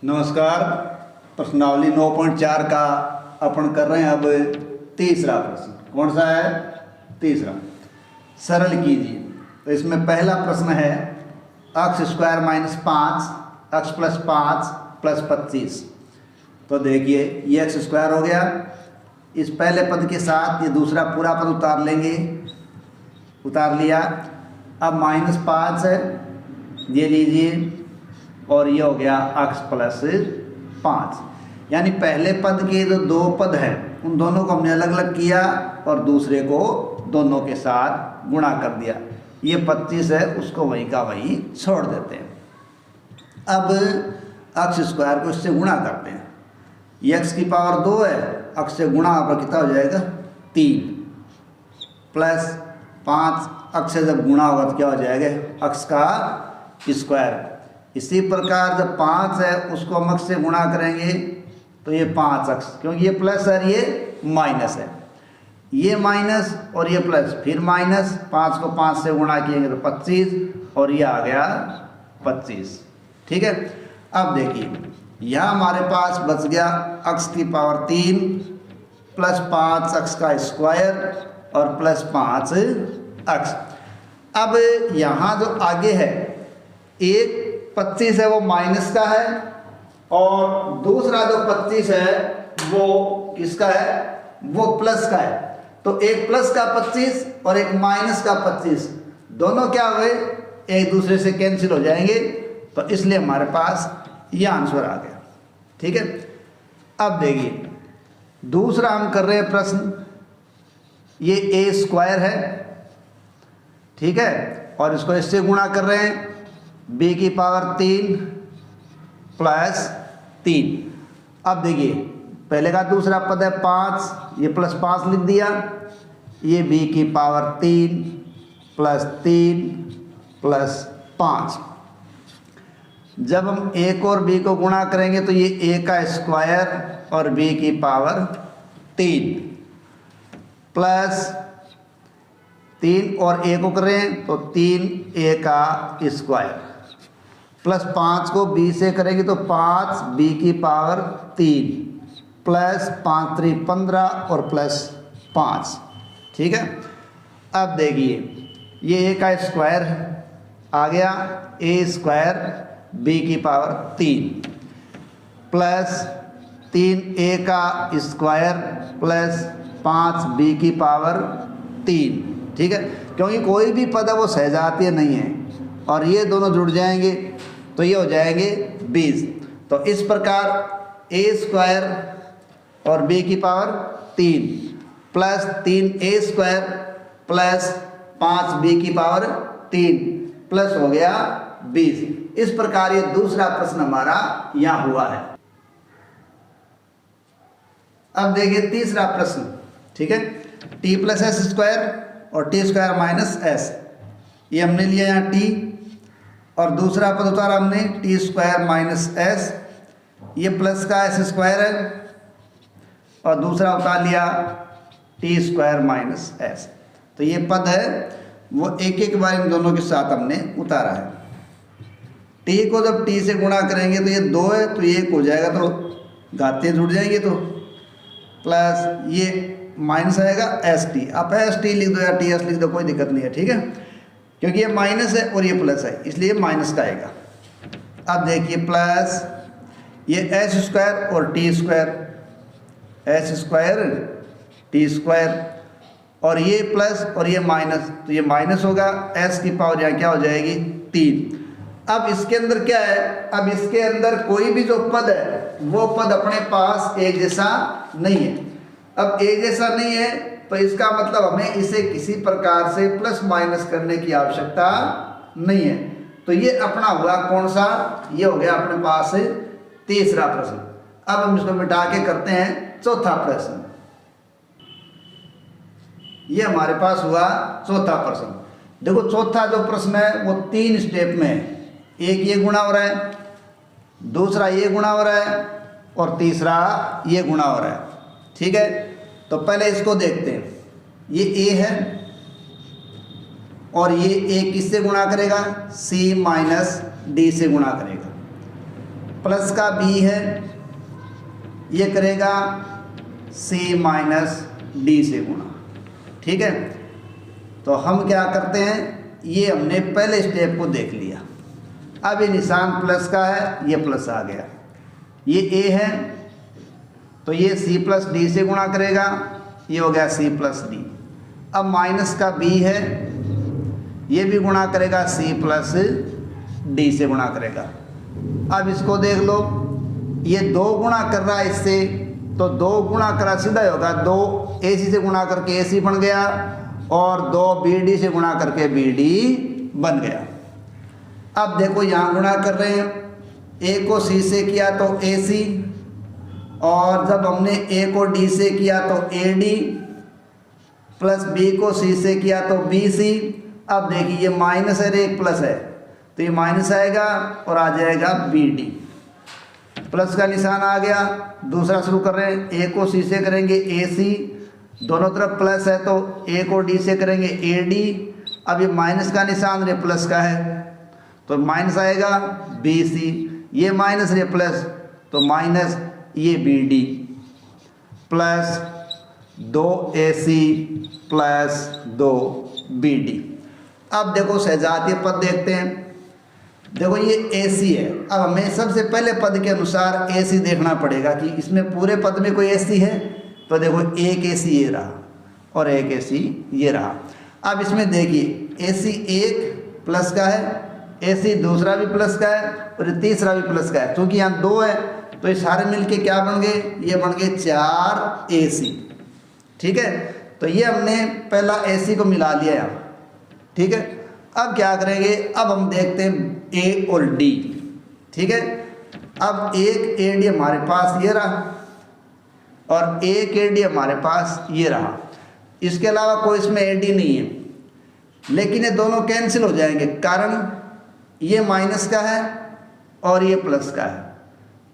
नमस्कार। प्रश्नावली 9.4 का अपन कर रहे हैं अब तीसरा प्रश्न। कौन सा है? तीसरा। सरल कीजिए। तो इसमें पहला प्रश्न है x square minus 5 x plus 5 plus 25। तो देखिए ये एक्स स्क्वायर हो गया, इस पहले पद के साथ ये दूसरा पूरा पद उतार लेंगे, उतार लिया। अब माइनस 5 है, ये लीजिए, और ये हो गया x प्लस 5। यानी पहले पद के जो दो पद हैं उन दोनों को हमने अलग अलग किया और दूसरे को दोनों के साथ गुणा कर दिया। ये 25 है, उसको वहीं का वहीं छोड़ देते हैं। अब x स्क्वायर को इससे गुणा करते हैं। ये x की पावर 2 है, x से गुणा पर कितना हो जाएगा? 3 प्लस 5 x से जब गुणा होगा तो क्या हो जाएगा? x का स्क्वायर। इसी प्रकार जब 5 है उसको हम x से गुणा करेंगे तो ये 5x, क्योंकि ये प्लस है ये माइनस है, ये माइनस और ये प्लस, फिर माइनस, 5 को 5 से गुणा किएंगे तो 25 और ये आ गया 25। ठीक है। अब देखिए यहाँ हमारे पास बच गया x की पावर 3 प्लस 5x का स्क्वायर और प्लस 5x। अब यहाँ जो आगे है एक 25 है वो माइनस का है और दूसरा जो 25 है वो किसका है? वो प्लस का है। तो एक प्लस का 25 और एक माइनस का 25 दोनों क्या हुए? एक दूसरे से कैंसिल हो जाएंगे, तो इसलिए हमारे पास ये आंसर आ गया। ठीक है। अब देखिए दूसरा हम कर रहे हैं प्रश्न, ये a स्क्वायर है, ठीक है, और इसको इससे गुणा कर रहे हैं, b की पावर 3 प्लस 3। अब देखिए पहले का दूसरा पद है 5, ये प्लस 5 लिख दिया, ये b की पावर 3 प्लस 3 प्लस 5। जब हम a को और b को गुणा करेंगे तो ये a का स्क्वायर और b की पावर 3 प्लस 3 और a को करें तो 3a का स्क्वायर प्लस 5 को b से करेंगे तो 5b की पावर 3 प्लस 5 3 15 और प्लस 5। ठीक है। अब देखिए ये a का स्क्वायर आ गया, a स्क्वायर b की पावर 3 प्लस 3a का स्क्वायर प्लस 5b की पावर 3। ठीक है, क्योंकि कोई भी पद है वो सहजातीय नहीं है और ये दोनों जुड़ जाएंगे तो ये हो जाएंगे 20। तो इस प्रकार a स्क्वायर और b की power 3 plus 3a square plus 5b की पावर 3 प्लस हो गया 20। इस प्रकार ये दूसरा प्रश्न हमारा यहाँ हुआ है। अब देखिए तीसरा प्रश्न। ठीक है, t प्लस एस स्क्वायर और टी स्क्वायर माइनस एस, ये हमने लिया यहाँ t और दूसरा पद उतारा हमने टी स्क्वायर माइनस एस, ये प्लस का एस स्क्वायर है और दूसरा उतार लिया टी स्क्वायर माइनस एस। तो ये पद है वो एक एक बार इन दोनों के साथ हमने उतारा है। टी को जब टी से गुणा करेंगे तो ये 2 है तो ये 1 हो जाएगा, तो घातें जुड़ जाएंगे, तो प्लस ये माइनस आएगा एस टी। आप एस टी लिख दो या टी एस लिख दो, कोई दिक्कत नहीं है। ठीक है, क्योंकि ये माइनस है और ये प्लस है इसलिए माइनस का आएगा। अब देखिए प्लस ये एस स्क्वायर और T square, S square T square, और ये प्लस और ये माइनस, तो ये माइनस होगा, एस की पावर यहाँ क्या हो जाएगी? 3। अब इसके अंदर क्या है? अब इसके अंदर कोई भी जो पद है वो पद अपने पास एक जैसा नहीं है। अब एक जैसा नहीं है तो इसका मतलब हमें इसे किसी प्रकार से प्लस माइनस करने की आवश्यकता नहीं है। तो ये अपना हुआ कौन सा? ये हो गया अपने पास तीसरा प्रश्न। अब हम इसको मिटा के करते हैं चौथा प्रश्न। ये हमारे पास हुआ चौथा प्रश्न। देखो चौथा जो प्रश्न है वो 3 स्टेप में है। एक ये गुणा हो रहा है, दूसरा ये गुणा हो रहा है और तीसरा ये गुणा हो रहा है। ठीक है, तो पहले इसको देखते हैं। ये a है और ये a किससे गुणा करेगा? c माइनस d से गुणा करेगा। प्लस का बी है, ये करेगा सी माइनस डी से गुणा। ठीक है, तो हम क्या करते हैं, ये हमने पहले स्टेप को देख लिया। अब ये निशान प्लस का है, ये प्लस आ गया, ये ए है तो ये सी प्लस डी से गुणा करेगा, ये हो गया सी प्लस डी। अब माइनस का बी है, ये भी गुणा करेगा सी प्लस डी से गुणा करेगा। अब इसको देख लो, ये 2 गुणा कर रहा है इससे, तो 2 गुणा करा सीधा ही होगा, 2 ए सी से गुणा करके ए सी बन गया और 2 बी डी से गुणा करके बी डी बन गया। अब देखो यहाँ गुणा कर रहे हैं, ए को सी से किया तो ए सी, और जब हमने ए को डी से किया तो ए डी, प्लस बी को सी से किया तो बी सी। अब देखिए ये माइनस है, एक प्लस है, तो ये माइनस आएगा और आ जाएगा बी डी। प्लस का निशान आ गया, दूसरा शुरू कर रहे हैं, ए को सी से करेंगे ए सी, दोनों तरफ प्लस है तो ए को डी से करेंगे ए डी। अब ये माइनस का निशान रे प्लस का है तो माइनस आएगा बी सी, ये माइनस रे प्लस तो माइनस ये बी डी, प्लस 2 ए सी प्लस 2 बी डी। अब देखो सहजातीय पद देखते हैं, देखो ये ए सी है। अब हमें सबसे पहले पद के अनुसार ए सी देखना पड़ेगा कि इसमें पूरे पद में कोई ए सी है, तो देखो एक ए सी ये रहा और एक ए सी ये रहा। अब इसमें देखिए ए सी एक प्लस का है, ए सी दूसरा भी प्लस का है और तीसरा भी प्लस का है। क्योंकि यहाँ 2 है तो ये सारे मिलके क्या बन गए, ये बन गए 4 ए सी। ठीक है, तो ये हमने पहला ए सी को मिला लिया यहाँ। ठीक है, अब क्या करेंगे, अब हम देखते हैं ए और डी। ठीक है, अब एक ए डी हमारे पास ये रहा और एक ए डी हमारे पास ये रहा, इसके अलावा कोई इसमें ए डी नहीं है, लेकिन ये दोनों कैंसिल हो जाएंगे, कारण ये माइनस का है और ये प्लस का है,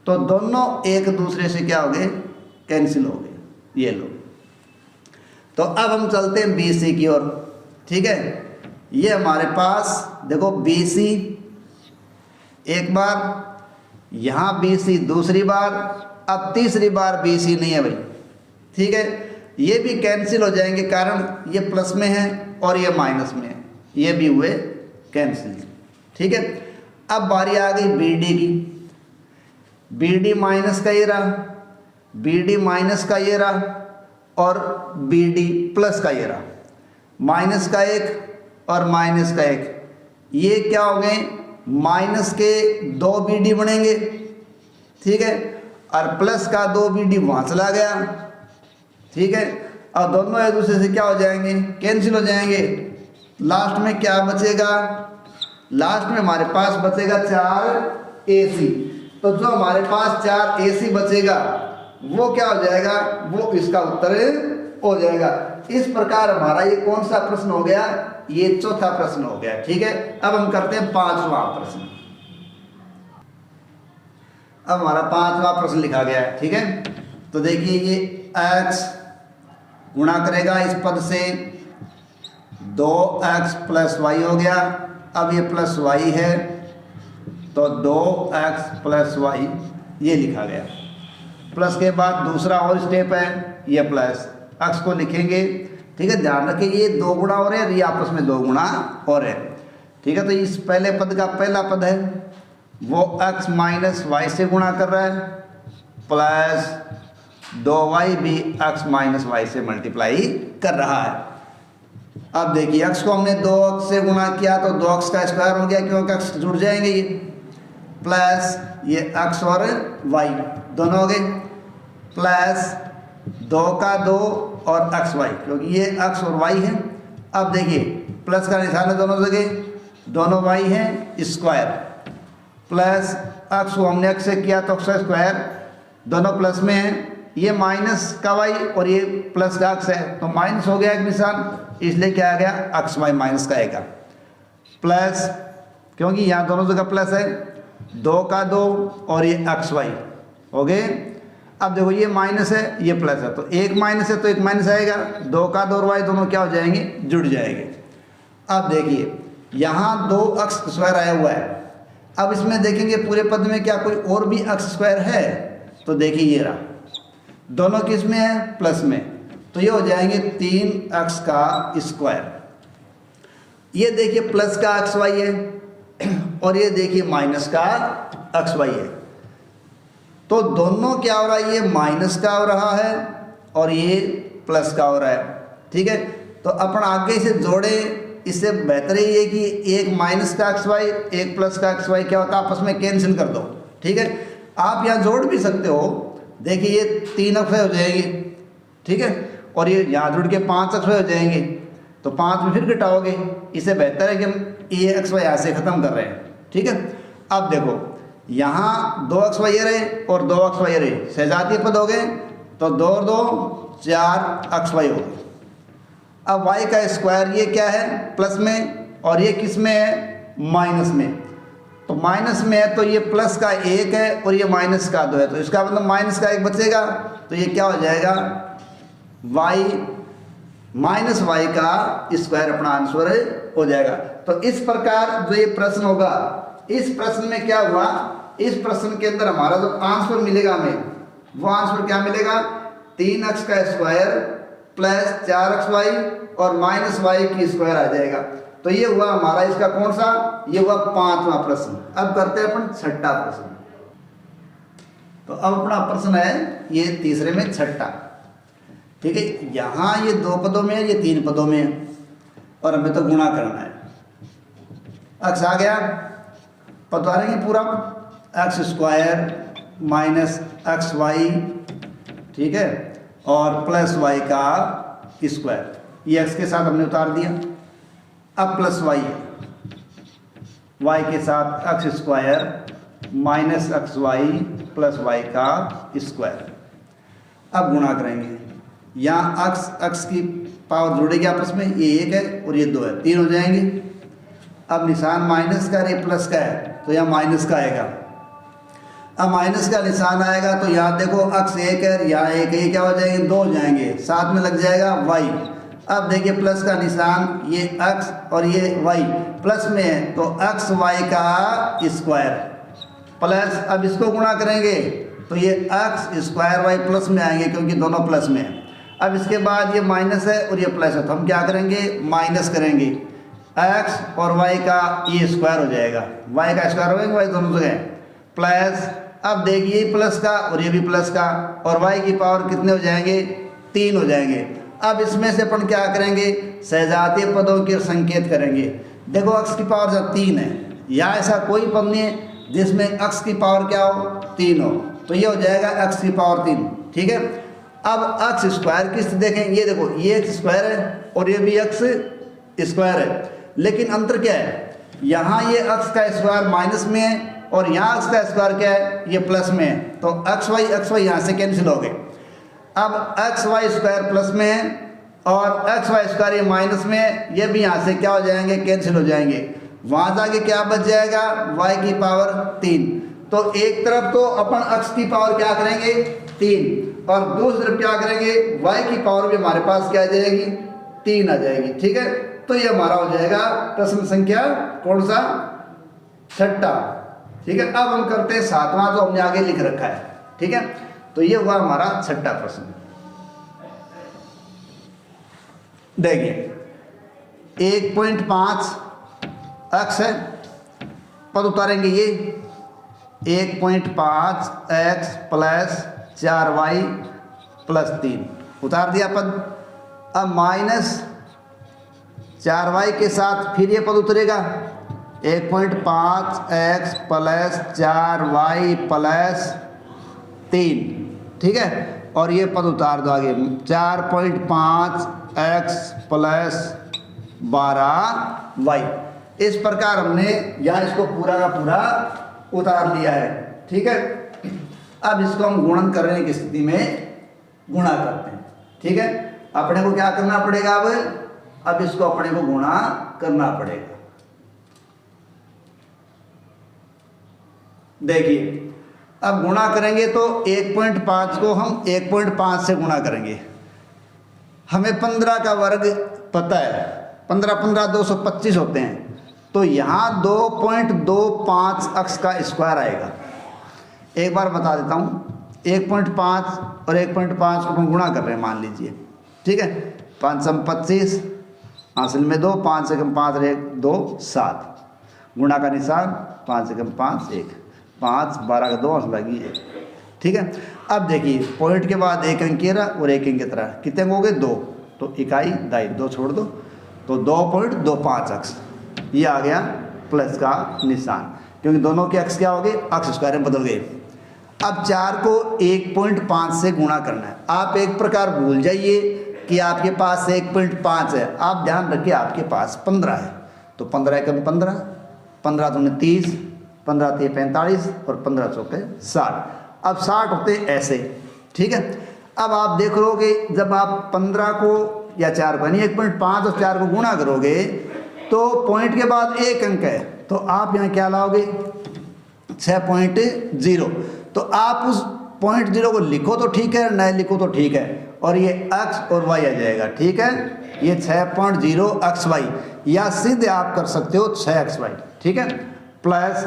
तो दोनों एक दूसरे से क्या हो गए, कैंसिल हो गए। ये लो, तो अब हम चलते हैं बी सी की ओर। ठीक है, ये हमारे पास देखो बी सी एक बार, यहाँ बी सी दूसरी बार, अब तीसरी बार बी सी नहीं है भाई। ठीक है, ये भी कैंसिल हो जाएंगे, कारण ये प्लस में है और ये माइनस में है, ये भी हुए कैंसिल। ठीक है, अब बारी आ गई बी डी की। बी डी माइनस का ये रहा, बी डी माइनस का ये रहा और बी डी प्लस का ये रहा, माइनस का एक और माइनस का एक, ये क्या हो गए, माइनस के 2 बी डी बनेंगे। ठीक है, और प्लस का 2 बी डी वहाँ चला गया। ठीक है, और दोनों एक दूसरे से क्या हो जाएंगे, कैंसिल हो जाएंगे। लास्ट में क्या बचेगा, लास्ट में हमारे पास बचेगा 4 ए सी। तो जो हमारे पास 4 ए सी बचेगा वो क्या हो जाएगा, वो इसका उत्तर हो जाएगा। इस प्रकार हमारा ये कौन सा प्रश्न हो गया, ये चौथा प्रश्न हो गया। ठीक है, अब हम करते हैं 5वां प्रश्न। अब हमारा 5वां प्रश्न लिखा गया है। ठीक है, तो देखिए ये x गुणा करेगा इस पद से, 2x प्लस वाई हो गया। अब ये प्लस वाई है तो 2x प्लस वाई ये लिखा गया। प्लस के बाद दूसरा और स्टेप है, ये प्लस x को लिखेंगे। ठीक है, ध्यान रखिए ये 2 गुणा हो रहे हैं, ये आपस में 2 गुणा हो रहे हैं। ठीक है, तो इस पहले पद का पहला पद है वो x माइनस वाई से गुणा कर रहा है, प्लस 2y भी x माइनस वाई से मल्टीप्लाई कर रहा है। अब देखिए x को हमने 2x से गुणा किया तो 2x का स्क्वायर हो गया, क्योंकि x जुड़ जाएंगे, ये प्लस ये x और y दोनों हो गए, प्लस 2 का 2 और x y, क्योंकि ये x और y है। अब देखिए प्लस का निशान है दोनों जगह, दोनों y हैं, स्क्वायर, प्लस x को हमने x से किया तो x स्क्वायर, दोनों प्लस में हैं, ये माइनस का y और ये प्लस का x है, तो माइनस हो गया एक निशान, इसलिए क्या आ गया, x y माइनस का आएगा, प्लस क्योंकि यहाँ दोनों जगह प्लस है, 2 का 2 और ये x y हो गए। अब देखो ये माइनस है ये प्लस है, तो एक माइनस है तो एक माइनस आएगा, 2 का 2 और y दोनों क्या हो जाएंगे, जुड़ जाएंगे। अब देखिए यहाँ 2x स्क्वायर आया हुआ है, अब इसमें देखेंगे पूरे पद में क्या कोई और भी अक्स स्क्वायर है, तो देखिए ये रहा, दोनों किस में है, प्लस में, तो ये हो जाएंगे 3 अक्स का स्क्वायर। ये देखिए प्लस का अक्स वाई है और ये देखिए माइनस का अक्स वाई है, तो दोनों क्या हो रहा है, ये माइनस का हो रहा है और ये प्लस का हो रहा है। ठीक है, तो अपन आगे से जोड़े, इससे बेहतर ही है कि एक माइनस का एक्स वाई एक प्लस का एक्स वाई क्या होता है, आपस में कैंसिल कर दो। ठीक है, आप यहाँ जोड़ भी सकते हो, देखिए ये 3 अक्स हो जाएंगे, ठीक है, और ये यहाँ जुड़ के 5 अक्स हो जाएंगे, तो 5 में फिर घटाओगे, इससे बेहतर है कि हम ये एक्स वाई यहाँ से ख़त्म कर रहे हैं। ठीक है, अब देखो यहाँ 2 अक्स वाई रहे और 2 अक्स वाई रहे, सजातीय पद हो गए, तो 2 और 2 4 अक्स वाई हो गए। अब y का स्क्वायर ये क्या है, प्लस में, और ये किस में है, माइनस में, तो माइनस में है तो ये प्लस का 1 है और ये माइनस का 2 है, तो इसका मतलब माइनस का 1 बचेगा, तो ये क्या हो जाएगा, y माइनस वाई का स्क्वायर अपना आंसर हो जाएगा। तो इस प्रकार जो ये प्रश्न होगा, इस प्रश्न में क्या हुआ, इस प्रश्न के अंदर हमारा जो आंसर मिलेगा हमें, वो आंसर क्या मिलेगा, 3 अक्स का स्क्वायर प्लस 4 अक्स वाई और माइनस वाई की स्क्वायर आ जाएगा। तो ये हुआ हमारा इसका कौन सा, ये हुआ 5वां प्रश्न। अब करते हैं अपन 6ठा प्रश्न। तो अब अपना प्रश्न है ये तीसरे में 6ठा। ठीक है, यहाँ ये 2 पदों में है, ये 3 पदों में है और हमें तो गुणा करना है। अक्स आ गया, पतवारेंगे पूरा, x square minus x y, ठीक है, और प्लस वाई का स्क्वायर, ये एक्स के साथ हमने उतार दिया। अब प्लस वाई है, वाई के साथ x square minus x y plus y का स्क्वायर। अब गुणा करेंगे, यहाँ अक्स अक्स की पावर जुड़ेगी आपस में, ये 1 है और ये 2 है, 3 हो जाएंगे। अब निशान माइनस का है, प्लस का है, तो यहाँ माइनस का आएगा। अब माइनस का निशान आएगा तो यहाँ देखो अक्स 1 है, यहाँ 1 है, ये क्या हो जाएंगे, 2 हो जाएंगे, साथ में लग जाएगा वाई। अब देखिए प्लस का निशान, ये अक्स और ये वाई प्लस में है, तो अक्स वाई का स्क्वायर प्लस, अब इसको गुणा करेंगे तो ये अक्स स्क्वायर वाई प्लस में आएंगे क्योंकि दोनों प्लस में है। अब इसके बाद ये माइनस है और ये प्लस है, तो हम क्या करेंगे, माइनस करेंगे, एक्स और वाई का ये स्क्वायर हो जाएगा, वाई का स्क्वायर हो जाएगा, वाई दोनों जगह प्लस। अब देखिए प्लस का और ये भी प्लस का, और वाई की पावर कितने हो जाएंगे, 3 हो जाएंगे। अब इसमें से अपन क्या करेंगे, सजातीय पदों के संकेत करेंगे। देखो अक्स की पावर जब 3 है, या ऐसा कोई पद नहीं है जिसमें अक्स की पावर क्या हो, 3 हो, तो ये हो जाएगा अक्स की पावर 3। ठीक है, अब अक्स स्क्वायर की स्थिति देखें, ये देखो ये एक्स स्क्वायर है और ये भी अक्स स्क्वायर है, लेकिन अंतर क्या है, यहाँ ये अक्स का स्क्वायर माइनस में है और यहाँ अक्स का स्क्वायर क्या है, ये प्लस में है, तो एक्स वाई यहाँ से कैंसिल हो गए। अब एक्स वाई स्क्वायर प्लस में है और एक्स वाई स्क्वायर ये माइनस में है, ये भी यहाँ से क्या हो जाएंगे, कैंसिल हो जाएंगे। वहाँ जाके क्या बच जाएगा, वाई की पावर 3। तो एक तरफ तो अपन एक्स की पावर क्या करेंगे, 3, और दूसरी तरफ क्या करेंगे, वाई की पावर भी हमारे पास क्या आ जाएगी, 3 आ जाएगी। ठीक है, तो ये हमारा हो जाएगा प्रश्न संख्या कौन सा, 6ठा। ठीक है, अब हम करते हैं 7वां जो हमने आगे लिख रखा है। ठीक है, तो ये हुआ हमारा 6ठा प्रश्न। देखिए 1.5 एक्स है, पद उतारेंगे, ये 1.5 एक्स प्लस 4y प्लस 3 उतार दिया पद। अब माइनस 4y के साथ फिर ये पद उतरेगा, 1.5 एक्स प्लस 4y प्लस 3। ठीक है, और ये पद उतार दो आगे, 4.5 एक्स प्लस 12y। इस प्रकार हमने यहाँ इसको पूरा का पूरा उतार लिया है। ठीक है, अब इसको हम गुणन करने की स्थिति में गुणा करते हैं। ठीक है, अपने को क्या करना पड़ेगा, अब इसको अपने को गुणा करना पड़ेगा। देखिए अब गुणा करेंगे तो 1.5 को हम 1.5 से गुणा करेंगे। हमें 15 का वर्ग पता है, 15 15 225 होते हैं, तो यहाँ 2.25 अक्स का स्क्वायर आएगा। एक बार बता देता हूँ, 1.5 और 1.5 को हम गुणा कर रहे हैं मान लीजिए, ठीक है। 5 सम 25, हासिल में 2, 5 से कम 5 रहे 2, 7, गुणा का निशान, 5 से कम 5 1, 5 12 का 2 हासिल लगी 1, ठीक है। अब देखिए पॉइंट के बाद एक अंक ये रहा और एक अंक की तरह कितने हो गए 2, तो इकाई दाई 2 छोड़ दो, तो 2.25 अक्स ये आ गया प्लस का निशान, क्योंकि दोनों के अक्स क्या हो गए, अक्स स्क्वायर में बदल गए। अब 4 को 1.5 से गुणा करना है। आप एक प्रकार भूल जाइए कि आपके पास 1.5 है, आप ध्यान रखिए आपके पास 15 है, तो 15 एकम 15, 15 दूनी 30, 15 3 45 और 15 चौके 60। अब 60 होते ऐसे, ठीक है। अब आप देख लोगे जब आप 15 को या 4 को यानी 1.5 और 4 को गुणा करोगे तो पॉइंट के बाद एक अंक है, तो आप यहाँ क्या लाओगे 6.0, तो आप उस 0.0 को लिखो तो ठीक है, न लिखो तो ठीक है, और ये x और y आ जाएगा, ठीक है। ये 6.0 अक्स वाई, या सीधे आप कर सकते हो 6xy, ठीक है। प्लस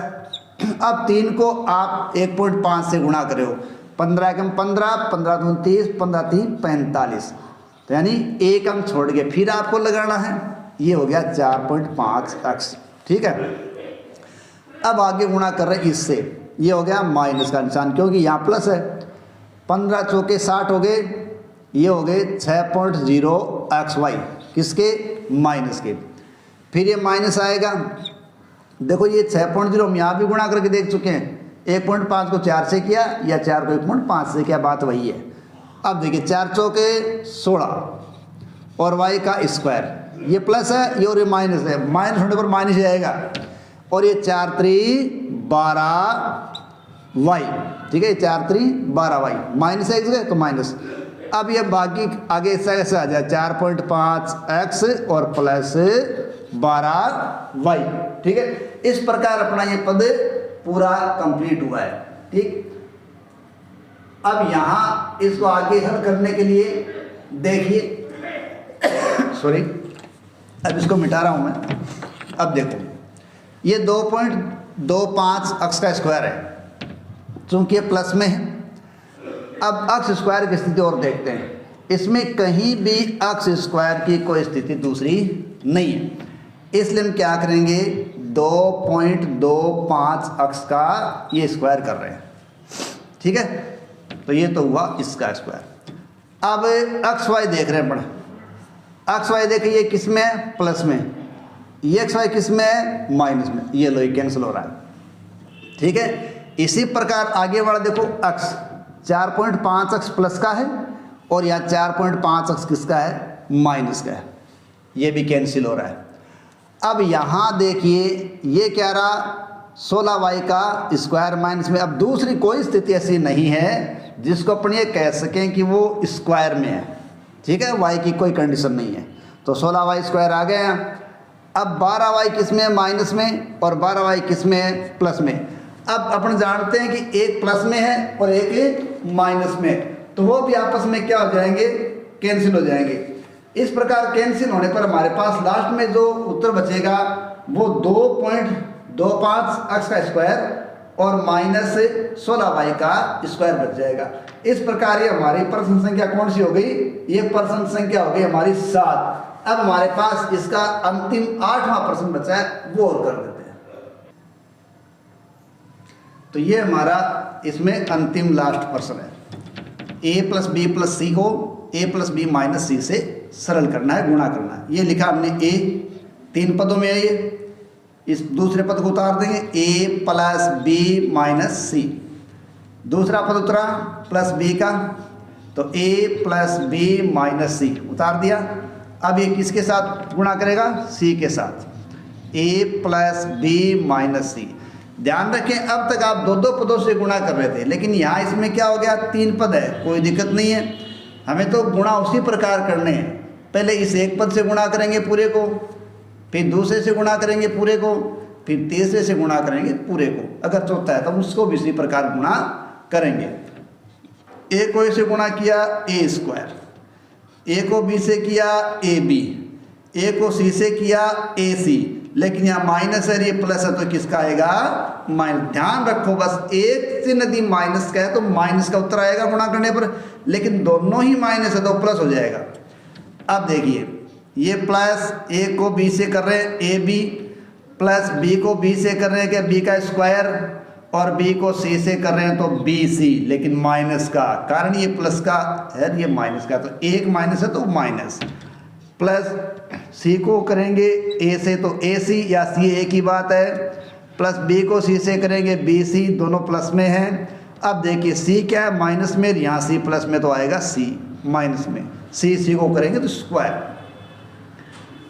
अब 3 को आप 1.5 से गुणा करे हो, 15 एकम 15, 15 दूनी 30, 15 3 45, तो यानी एक अंक छोड़ के फिर आपको लगाना है, ये हो गया 4.5 अक्स, ठीक है। अब आगे गुणा कर रहे हैं इससे, ये हो गया माइनस का निशान, क्योंकि यहाँ प्लस है, 15 चौके 60 हो गए, ये हो गए 6.0 अक्स वाई, किसके माइनस के। फिर ये माइनस आएगा, देखो ये 6.0 हम यहाँ भी गुणा करके देख चुके हैं, 1.5 को 4 से किया या 4 को 1.5 से किया, बात वही है। अब देखिए 4 चौके 16 और y का स्क्वायर, ये प्लस है ये और ये माइनस है, माइनस होने पर माइनस आएगा, और ये 4 3 12 y, ठीक है, 4 3 12 y, माइनस है एक तो माइनस। अब ये बाकी आगे ऐसे आ जाए 4.5 x और प्लस 12 y, ठीक है। इस प्रकार अपना ये पद पूरा कंप्लीट हुआ है, ठीक। अब यहाँ इसको आगे हल करने के लिए देखिए, सॉरी अब इसको मिटा रहा हूँ मैं। अब देखो ये 2.25 अक्स का स्क्वायर है, चूंकि प्लस में है। अब अक्स स्क्वायर की स्थिति और देखते हैं, इसमें कहीं भी अक्स स्क्वायर की कोई स्थिति दूसरी नहीं है, इसलिए हम क्या करेंगे 2.25 अक्स का ये स्क्वायर कर रहे हैं, ठीक है। तो ये तो हुआ इसका स्क्वायर। अब अक्स वाई देख रहे हैं पढ़, अक्स वाई देखिए किस में है, प्लस में, ये एक्स वाई किस में है, माइनस में, ये लो ये कैंसिल हो रहा है, ठीक है। इसी प्रकार आगे वाला देखो अक्स 4.5 अक्स प्लस का है और यहाँ 4.5 अक्स किसका है, माइनस का है, ये भी कैंसिल हो रहा है। अब यहाँ देखिए ये क्या रहा 16y का स्क्वायर माइनस में। अब दूसरी कोई स्थिति ऐसी नहीं है जिसको अपन ये कह सकें कि वो स्क्वायर में है, ठीक है, y की कोई कंडीशन नहीं है, तो 16y स्क्वायर आ गया। अब 12y किस में है, माइनस में, और 12y किस में है, प्लस में। अब अपन जानते हैं कि एक प्लस में है और एक माइनस में, तो वो भी आपस में क्या हो जाएंगे, कैंसिल हो जाएंगे। इस प्रकार कैंसिल होने पर हमारे पास लास्ट में जो उत्तर बचेगा वो 2.25 अक्स का स्क्वायर और माइनस 16y का स्क्वायर बच जाएगा। इस प्रकार ये हमारी प्रश्न संख्या कौन सी हो गई, ये प्रश्न संख्या हो गई हमारी 7। अब हमारे पास इसका अंतिम 8वां प्रश्न बचा है, वो और कर देते हैं। तो ये हमारा इसमें अंतिम लास्ट प्रश्न है, a प्लस बी प्लस सी को a प्लस बी माइनस सी से सरल करना है, गुणा करना है। ये लिखा हमने a, 3 पदों में है ये, इस दूसरे पद को उतार देंगे a प्लस बी माइनस सी, दूसरा पद उतरा प्लस b का, तो a प्लस बी माइनस सी उतार दिया। अब ये किसके साथ गुणा करेगा, c के साथ, a प्लस बी माइनस सी। ध्यान रखें अब तक आप 2-2 पदों से गुणा कर रहे थे, लेकिन यहाँ इसमें क्या हो गया 3 पद है, कोई दिक्कत नहीं है, हमें तो गुणा उसी प्रकार करने हैं। पहले इस एक पद से गुणा करेंगे पूरे को, फिर दूसरे से गुणा करेंगे पूरे को, फिर तीसरे से गुणा करेंगे पूरे को, अगर चौथा है तो उसको भी इसी प्रकार गुणा करेंगे। ए को ए से गुणा किया ए स्क्वायर, ए को बी से किया ए बी, ए को सी से किया ए सी, लेकिन यहाँ माइनस है, ये प्लस है, तो किसका आएगा? माइनस। ध्यान रखो बस, एक चिन्ह यदि माइनस का है तो माइनस का उत्तर आएगा गुणा करने पर, लेकिन दोनों ही माइनस है तो प्लस हो जाएगा। अब देखिए, ये प्लस ए को बी से कर रहे हैं ए बी, प्लस बी को बी से कर रहे हैं क्या? बी का स्क्वायर, और बी को सी से कर रहे हैं तो बी सी, लेकिन माइनस का, कारण ये प्लस का है, ये माइनस का, तो एक माइनस है तो माइनस। प्लस सी को करेंगे ए से तो ए सी या सी, एक ही बात है। प्लस बी को सी से करेंगे बी सी, दोनों प्लस में हैं। अब देखिए सी क्या है? माइनस में, यहाँ सी प्लस में, तो आएगा सी माइनस में, सी सी को करेंगे तो स्क्वायर।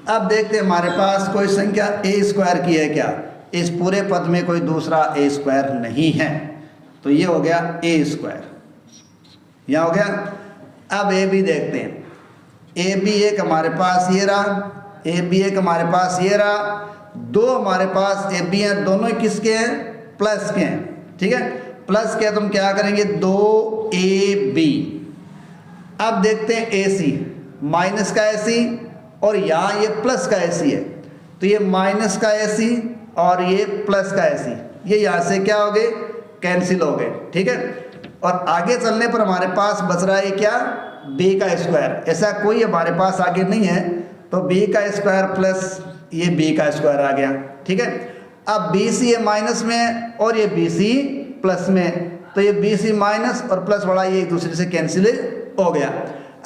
अब देखते हैं हमारे पास कोई संख्या ए स्क्वायर की है क्या? इस पूरे पद में कोई दूसरा ए स्क्वायर नहीं है, तो ये हो गया ए स्क्वायर, यहाँ हो गया। अब ए बी देखते हैं, ए बी एक हमारे पास ये रहा, ए बी एक हमारे पास ये रहा, दो हमारे पास ए बी हैं, दोनों ही किसके हैं? प्लस के हैं, ठीक है। प्लस के, तुम क्या करेंगे? 2ab। अब देखते हैं ए सी, माइनस का ए सी, और यहाँ ये प्लस का ए सी है, तो ये माइनस का ए सी और ये प्लस का ए सी, ये यहाँ से क्या हो गए? कैंसिल हो गए, ठीक है। और आगे चलने पर हमारे पास बच रहा है क्या? बी का स्क्वायर। ऐसा कोई हमारे पास आगे नहीं है, तो बी का स्क्वायर प्लस ये बी का स्क्वायर आ गया, ठीक है। अब बी सी ये माइनस में और ये बी सी प्लस में, तो ये बी सी माइनस और प्लस वाला ये एक दूसरे से कैंसिल हो गया।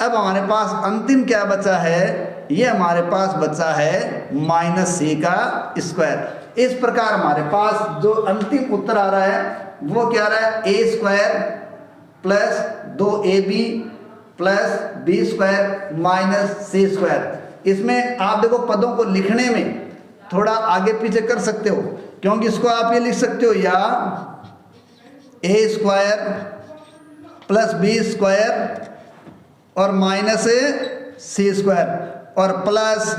अब हमारे पास अंतिम क्या बचा है? ये हमारे पास बचा है माइनस सी का स्क्वायर। इस प्रकार हमारे पास जो अंतिम उत्तर आ रहा है वो क्या आ रहा है? A square plus 2ab plus B square minus C square. इसमें आप देखो पदों को लिखने में थोड़ा आगे पीछे कर सकते हो, क्योंकि इसको आप ये लिख सकते हो या ए स्क्वायर प्लस बी स्क्वायर और माइनस सी स्क्वायर और प्लस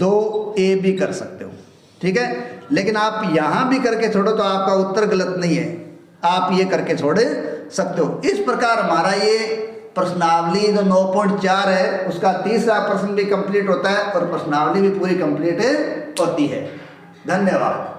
2ab कर सकते हो, ठीक है। लेकिन आप यहाँ भी करके छोड़ो तो आपका उत्तर गलत नहीं है, आप ये करके छोड़ सकते हो। इस प्रकार हमारा ये प्रश्नावली जो 9.4 है उसका तीसरा प्रश्न भी कंप्लीट होता है और प्रश्नावली भी पूरी कंप्लीट होती है। धन्यवाद।